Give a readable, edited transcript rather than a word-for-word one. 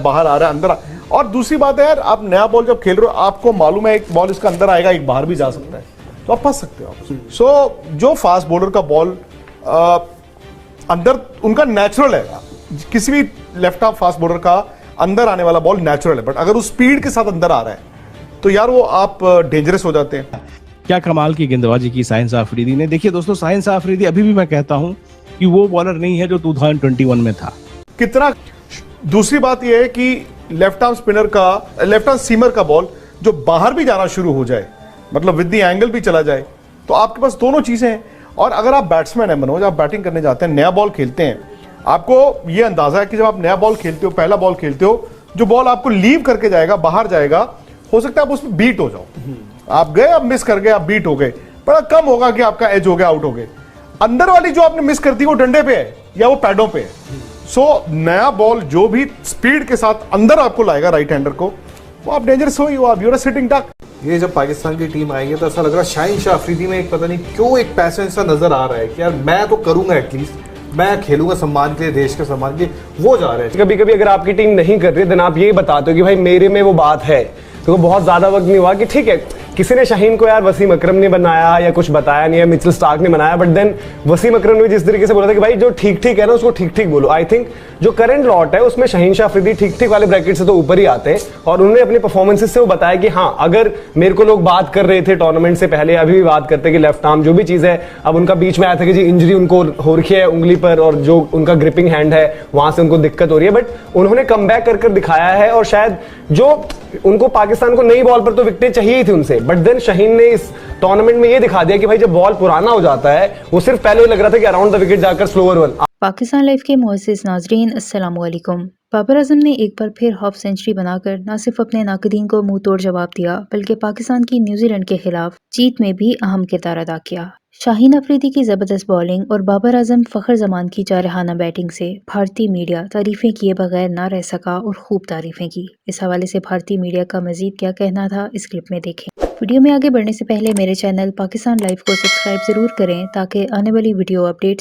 बाहर आ रहा है, अंदर और दूसरी बात है यार, आप नया बॉल जब खेल रहे हो आपको मालूम है एक बॉल इसका अंदर आएगा, एक बाहर भी जा सकता है, तो आप फंस सकते हो। सो जो फास्ट बॉलर का बॉल अंदर उनका नेचुरल है, किसी भी लेफ्ट आर्म फास्ट बॉलर का अंदर आने वाला बॉल नेचुरल है, बट अगर उस स्पीड के साथ अंदर आ रहा है तो यार वो आप डेंजरस हो जाते हैं। क्या कमाल की गेंदबाजी की शाहीन शाह अफरीदी ने। देखिए दोस्तों, शाहीन शाह अफरीदी अभी भी मैं कहता हूं कि वो बॉलर नहीं है जो 2021 में था। कितना दूसरी बात यह है कि लेफ्ट आर्म स्पिनर का, लेफ्ट आर्म सीमर का बॉल जो बाहर भी जाना शुरू हो जाए, मतलब विद द एंगल भी चला जाए, तो आपके पास दोनों चीजें हैं। और अगर आप बैट्समैन है मनोज, आप बैटिंग करने जाते हैं, नया बॉल खेलते हैं, आपको यह अंदाजा है कि जब आप नया बॉल खेलते हो, पहला बॉल खेलते हो, जो बॉल आपको लीव करके जाएगा, बाहर जाएगा, हो सकता है आप उसमें बीट हो जाओ। आप गए, आप मिस कर गए, आप बीट हो गए, बड़ा कम होगा कि आपका एज हो गया, आउट हो गए। अंदर वाली जो आपने मिस कर दी वो डंडे पे है या वो पैडों पे है। सो नया बॉल जो भी स्पीड के साथ अंदर आपको लाएगा राइट हैंडर को, वो आप डेंजरस हो ही हो, आप यूर सिटिंग डक। ये जब पाकिस्तान की टीम आई है तो ऐसा लग रहा है शाहीन शाह अफरीदी में एक पता नहीं क्यों एक पैशन सा नजर आ रहा है कि यार मैं तो करूंगा, एटलीस्ट मैं खेलूंगा सम्मान के लिए, देश के सम्मान के लिए। वो जा रहे हैं। कभी कभी अगर आपकी टीम नहीं कर रही देन आप ये बताते हो कि भाई मेरे में वो बात है, तो बहुत ज्यादा वक्त नहीं हुआ कि ठीक है किसी ने शाहीन को यार वसीम अकरम ने बनाया या कुछ बताया नहीं है, मिचेल स्टार्क ने बनाया, बट देन वसीम अकरम ने जिस तरीके से बोला था कि भाई जो ठीक ठीक है ना उसको ठीक ठीक बोलो। आई थिंक जो करंट लॉट है उसमें शाहीन शाह अफरीदी ठीक ठीक वाले ब्रैकेट से तो ऊपर ही आते हैं, और उन्होंने अपने परफॉर्मेंसेस से वो बताया कि हाँ अगर मेरे को लोग बात कर रहे थे टूर्नामेंट से पहले, अभी भी बात करते हैं कि लेफ्ट आर्म जो भी चीज है, अब उनका बीच में आया था कि जी इंजरी उनको हो रखी है उंगली पर और जो उनका ग्रिपिंग हैंड है वहां से उनको दिक्कत हो रही है, बट उन्होंने कम बैक कर दिखाया है। और शायद जो उनको पाकिस्तान को नई बॉल पर तो विकेटें चाहिए ही थी उनसे, बट देन शाहीन ने इस टूर्नामेंट में ये दिखा दिया कि भाई जब बॉल पुराना हो जाता है, वो सिर्फ पहले ही लग रहा था कि अराउंड द विकेट जाकर स्लोअर वन। पाकिस्तान लाइव के मुअज़्ज़िज़ नाज़रीन, अस्सलाम वालेकुम। बाबर आजम ने एक बार फिर हाफ सेंचुरी बनाकर न सिर्फ अपने नाक़दीन को मुंह तोड़ जवाब दिया, बल्कि पाकिस्तान की न्यूजीलैंड के खिलाफ जीत में भी अहम किरदार अदा किया। शाहीन अफरीदी की जबरदस्त बॉलिंग और बाबर आजम फ़खर जमान की जारहाना बैटिंग से भारतीय मीडिया तारीफें किए बगैर ना रह सका और खूब तारीफें की। इस हवाले से भारतीय मीडिया का मजीद क्या कहना था, इस क्लिप में देखें। वीडियो में आगे बढ़ने से पहले मेरे चैनल पाकिस्तान लाइव को सब्सक्राइब जरूर करें ताकि आने वाली वीडियो अपडेट्स